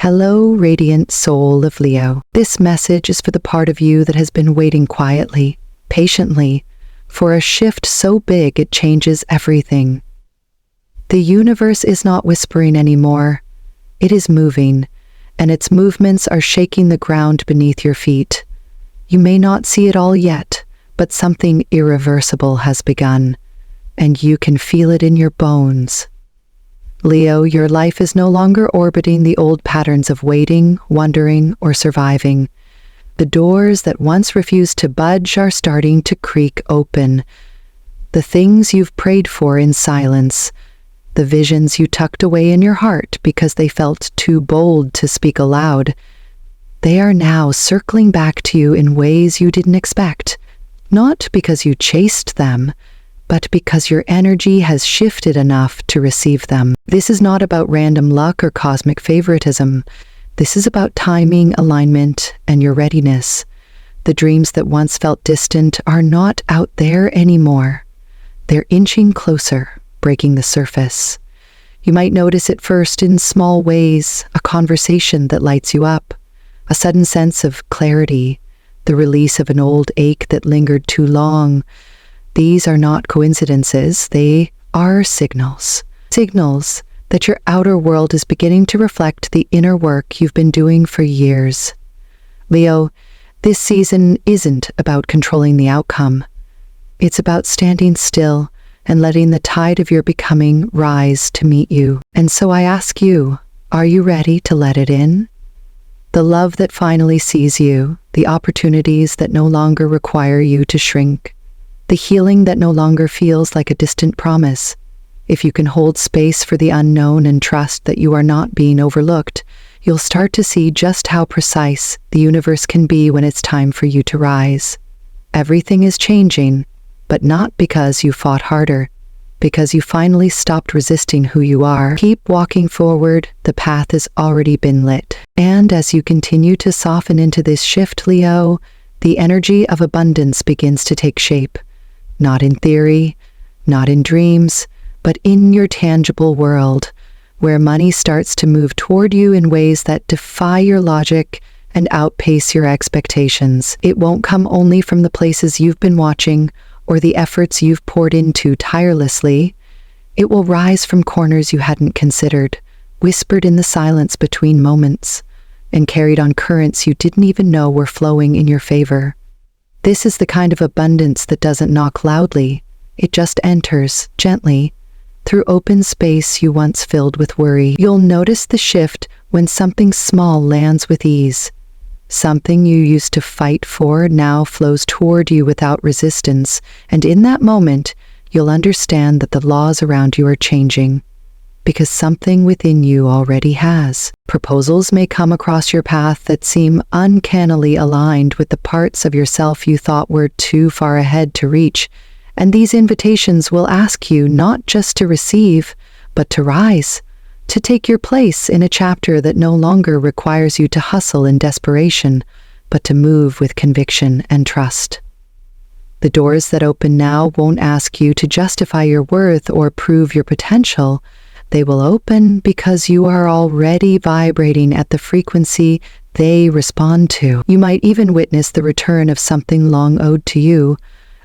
Hello, radiant soul of Leo. This message is for the part of you that has been waiting quietly, patiently, for a shift so big it changes everything. The universe is not whispering anymore. It is moving, and its movements are shaking the ground beneath your feet. You may not see it all yet, but something irreversible has begun, and you can feel it in your bones. Leo, your life is no longer orbiting the old patterns of waiting, wondering, or surviving. The doors that once refused to budge are starting to creak open. The things you've prayed for in silence, the visions you tucked away in your heart because they felt too bold to speak aloud, they are now circling back to you in ways you didn't expect, not because you chased them, but because your energy has shifted enough to receive them. This is not about random luck or cosmic favoritism. This is about timing, alignment, and your readiness. The dreams that once felt distant are not out there anymore. They're inching closer, breaking the surface. You might notice it first in small ways, a conversation that lights you up, a sudden sense of clarity, the release of an old ache that lingered too long. These are not coincidences, they are signals. Signals that your outer world is beginning to reflect the inner work you've been doing for years. Leo, this season isn't about controlling the outcome. It's about standing still and letting the tide of your becoming rise to meet you. And so I ask you, are you ready to let it in? The love that finally sees you, the opportunities that no longer require you to shrink, the healing that no longer feels like a distant promise. If you can hold space for the unknown and trust that you are not being overlooked, you'll start to see just how precise the universe can be when it's time for you to rise. Everything is changing, but not because you fought harder, because you finally stopped resisting who you are. Keep walking forward, the path has already been lit. And as you continue to soften into this shift, Leo, the energy of abundance begins to take shape. Not in theory, not in dreams, but in your tangible world, where money starts to move toward you in ways that defy your logic and outpace your expectations. It won't come only from the places you've been watching or the efforts you've poured into tirelessly. It will rise from corners you hadn't considered, whispered in the silence between moments, and carried on currents you didn't even know were flowing in your favor. This is the kind of abundance that doesn't knock loudly. It just enters, gently, through open space you once filled with worry. You'll notice the shift when something small lands with ease. Something you used to fight for now flows toward you without resistance, and in that moment, you'll understand that the laws around you are changing, because something within you already has. Proposals may come across your path that seem uncannily aligned with the parts of yourself you thought were too far ahead to reach, and these invitations will ask you not just to receive, but to rise, to take your place in a chapter that no longer requires you to hustle in desperation, but to move with conviction and trust. The doors that open now won't ask you to justify your worth or prove your potential. They will open because you are already vibrating at the frequency they respond to. You might even witness the return of something long owed to you,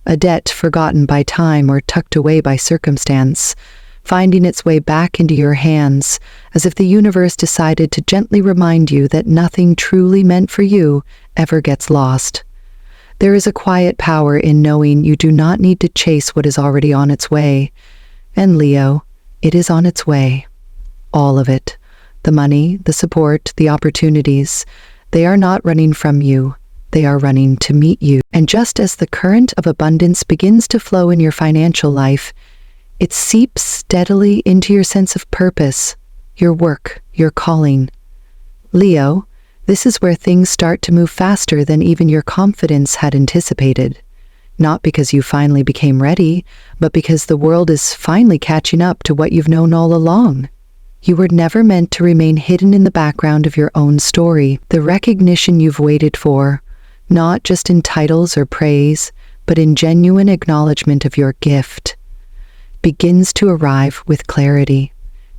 a debt forgotten by time or tucked away by circumstance, finding its way back into your hands, as if the universe decided to gently remind you that nothing truly meant for you ever gets lost. There is a quiet power in knowing you do not need to chase what is already on its way. And Leo, it is on its way. All of it. The money, the support, the opportunities. They are not running from you. They are running to meet you. And just as the current of abundance begins to flow in your financial life, it seeps steadily into your sense of purpose, your work, your calling. Leo, this is where things start to move faster than even your confidence had anticipated. Not because you finally became ready, but because the world is finally catching up to what you've known all along. You were never meant to remain hidden in the background of your own story. The recognition you've waited for, not just in titles or praise, but in genuine acknowledgement of your gift, begins to arrive with clarity.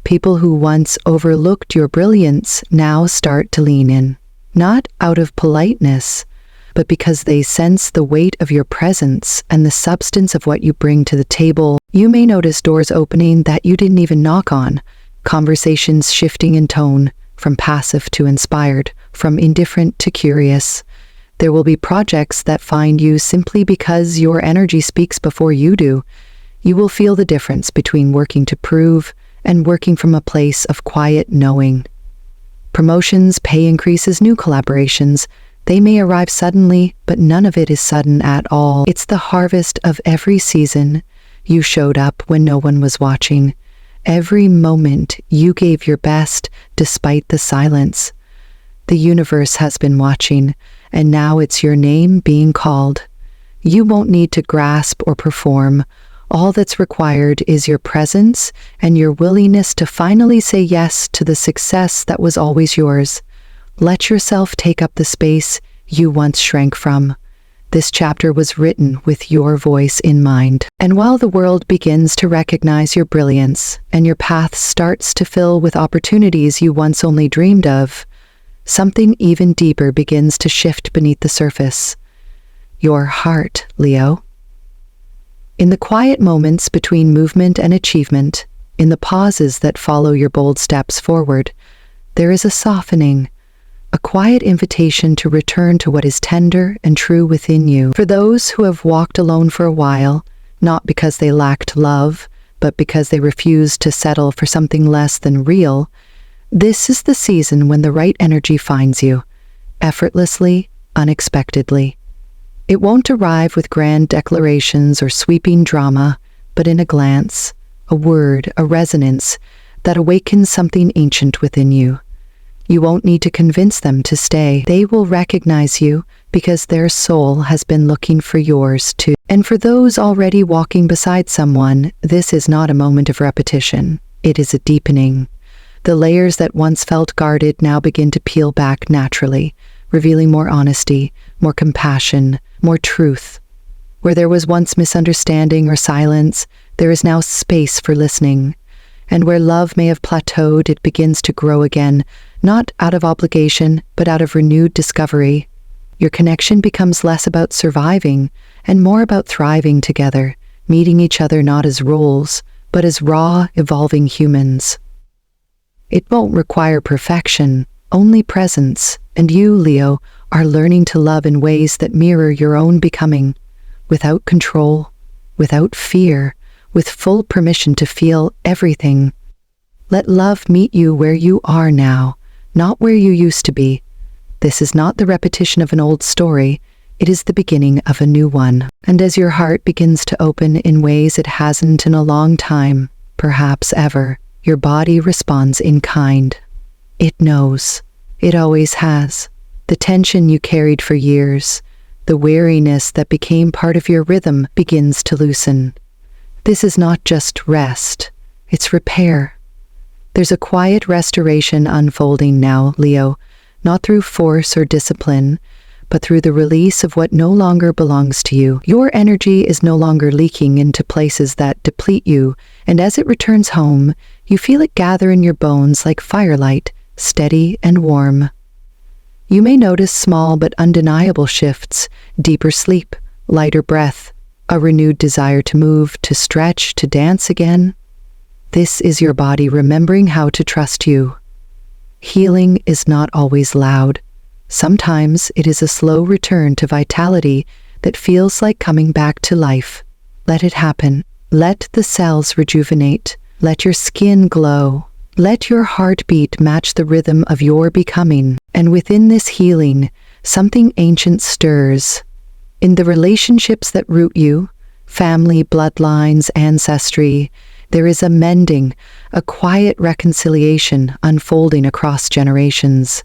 People who once overlooked your brilliance now start to lean in, not out of politeness, but because they sense the weight of your presence and the substance of what you bring to the table. You may notice doors opening that you didn't even knock on, conversations shifting in tone, from passive to inspired, from indifferent to curious. There will be projects that find you simply because your energy speaks before you do. You will feel the difference between working to prove and working from a place of quiet knowing. Promotions, pay increases, new collaborations, they may arrive suddenly, but none of it is sudden at all. It's the harvest of every season. You showed up when no one was watching. Every moment you gave your best despite the silence. The universe has been watching, and now it's your name being called. You won't need to grasp or perform. All that's required is your presence and your willingness to finally say yes to the success that was always yours. Let yourself take up the space you once shrank from. This chapter was written with your voice in mind. And while the world begins to recognize your brilliance and your path starts to fill with opportunities you once only dreamed of, something even deeper begins to shift beneath the surface. Your heart, Leo. In the quiet moments between movement and achievement, in the pauses that follow your bold steps forward, there is a softening, a quiet invitation to return to what is tender and true within you. For those who have walked alone for a while, not because they lacked love, but because they refused to settle for something less than real, this is the season when the right energy finds you, effortlessly, unexpectedly. It won't arrive with grand declarations or sweeping drama, but in a glance, a word, a resonance that awakens something ancient within you. You won't need to convince them to stay. They will recognize you because their soul has been looking for yours too. And for those already walking beside someone, this is not a moment of repetition. It is a deepening. The layers that once felt guarded now begin to peel back naturally, revealing more honesty, more compassion, more truth. Where there was once misunderstanding or silence, there is now space for listening. And where love may have plateaued, it begins to grow again, not out of obligation, but out of renewed discovery. Your connection becomes less about surviving and more about thriving together, meeting each other not as roles, but as raw, evolving humans. It won't require perfection, only presence, and you, Leo, are learning to love in ways that mirror your own becoming, without control, without fear, with full permission to feel everything. Let love meet you where you are now, not where you used to be. This is not the repetition of an old story, it is the beginning of a new one. And as your heart begins to open in ways it hasn't in a long time, perhaps ever, your body responds in kind. It knows. It always has. The tension you carried for years, the weariness that became part of your rhythm begins to loosen. This is not just rest, it's repair. There's a quiet restoration unfolding now, Leo, not through force or discipline, but through the release of what no longer belongs to you. Your energy is no longer leaking into places that deplete you, and as it returns home, you feel it gather in your bones like firelight, steady and warm. You may notice small but undeniable shifts, deeper sleep, lighter breath, a renewed desire to move, to stretch, to dance again. This is your body remembering how to trust you. Healing is not always loud. Sometimes it is a slow return to vitality that feels like coming back to life. Let it happen. Let the cells rejuvenate. Let your skin glow. Let your heartbeat match the rhythm of your becoming. And within this healing, something ancient stirs. In the relationships that root you, family, bloodlines, ancestry, there is a mending, a quiet reconciliation unfolding across generations.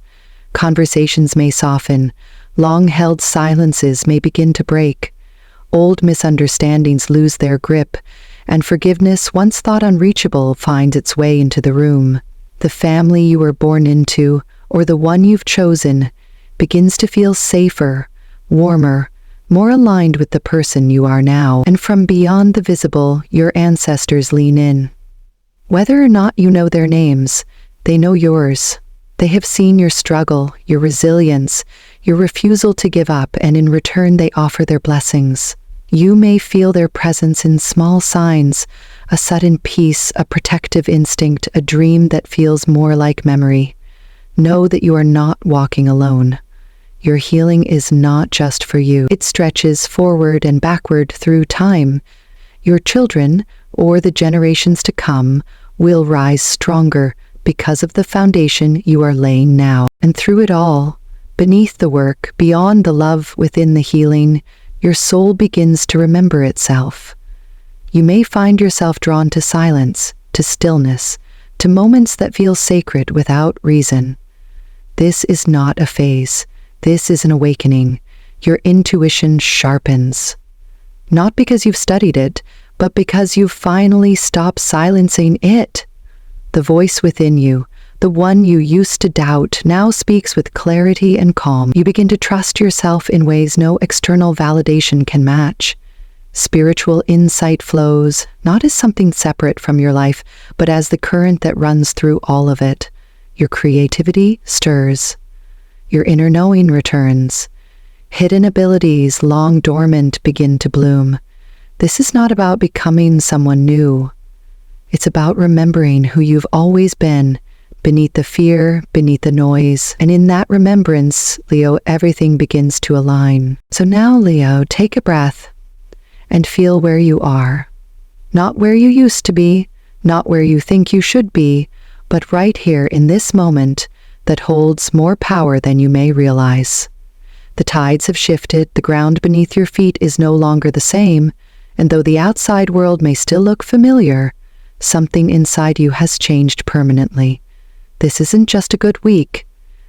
Conversations may soften, long-held silences may begin to break, old misunderstandings lose their grip, and forgiveness once thought unreachable finds its way into the room. The family you were born into, or the one you've chosen, begins to feel safer, warmer, more aligned with the person you are now. And from beyond the visible, your ancestors lean in. Whether or not you know their names, they know yours. They have seen your struggle, your resilience, your refusal to give up, and in return they offer their blessings. You may feel their presence in small signs, a sudden peace, a protective instinct, a dream that feels more like memory. Know that you are not walking alone. Your healing is not just for you. It stretches forward and backward through time. Your children, or the generations to come, will rise stronger because of the foundation you are laying now. And through it all, beneath the work, beyond the love within the healing, your soul begins to remember itself. You may find yourself drawn to silence, to stillness, to moments that feel sacred without reason. This is not a phase. This is an awakening. Your intuition sharpens. Not because you've studied it, but because you've finally stopped silencing it. The voice within you, the one you used to doubt, now speaks with clarity and calm. You begin to trust yourself in ways no external validation can match. Spiritual insight flows, not as something separate from your life, but as the current that runs through all of it. Your creativity stirs. Your inner knowing returns. Hidden abilities, long dormant, begin to bloom. This is not about becoming someone new. It's about remembering who you've always been, beneath the fear, beneath the noise. And in that remembrance, Leo, everything begins to align. So now, Leo, take a breath and feel where you are. Not where you used to be, not where you think you should be, but right here in this moment that holds more power than you may realize. The tides have shifted, the ground beneath your feet is no longer the same, and though the outside world may still look familiar, something inside you has changed permanently. This isn't just a good week.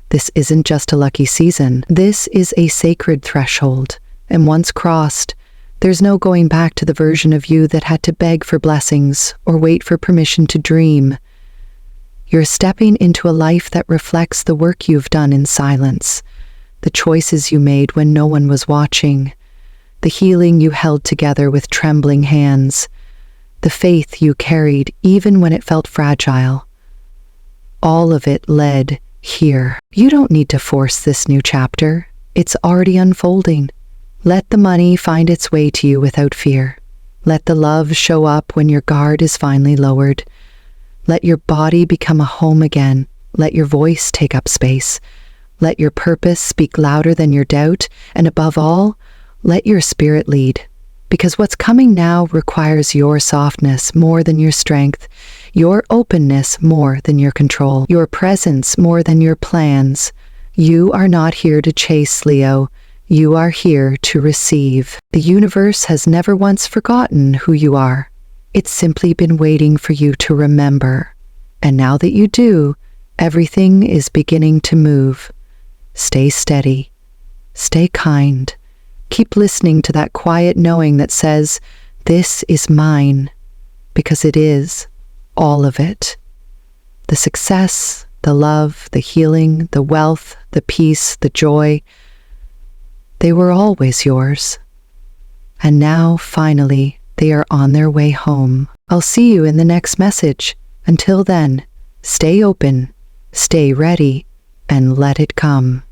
This isn't just a lucky season. This is a sacred threshold, and once crossed, there's no going back to the version of you that had to beg for blessings or wait for permission to dream. You're stepping into a life that reflects the work you've done in silence, the choices you made when no one was watching, the healing you held together with trembling hands, the faith you carried even when it felt fragile. All of it led here. You don't need to force this new chapter. It's already unfolding. Let the money find its way to you without fear. Let the love show up when your guard is finally lowered. Let your body become a home again. Let your voice take up space. Let your purpose speak louder than your doubt. And above all, let your spirit lead. Because what's coming now requires your softness more than your strength, your openness more than your control, your presence more than your plans. You are not here to chase, Leo. You are here to receive. The universe has never once forgotten who you are. It's simply been waiting for you to remember. And now that you do, everything is beginning to move. Stay steady. Stay kind. Keep listening to that quiet knowing that says, this is mine. Because it is. All of it. The success, the love, the healing, the wealth, the peace, the joy. They were always yours. And now, finally, they are on their way home. I'll see you in the next message. Until then, stay open, stay ready, and let it come.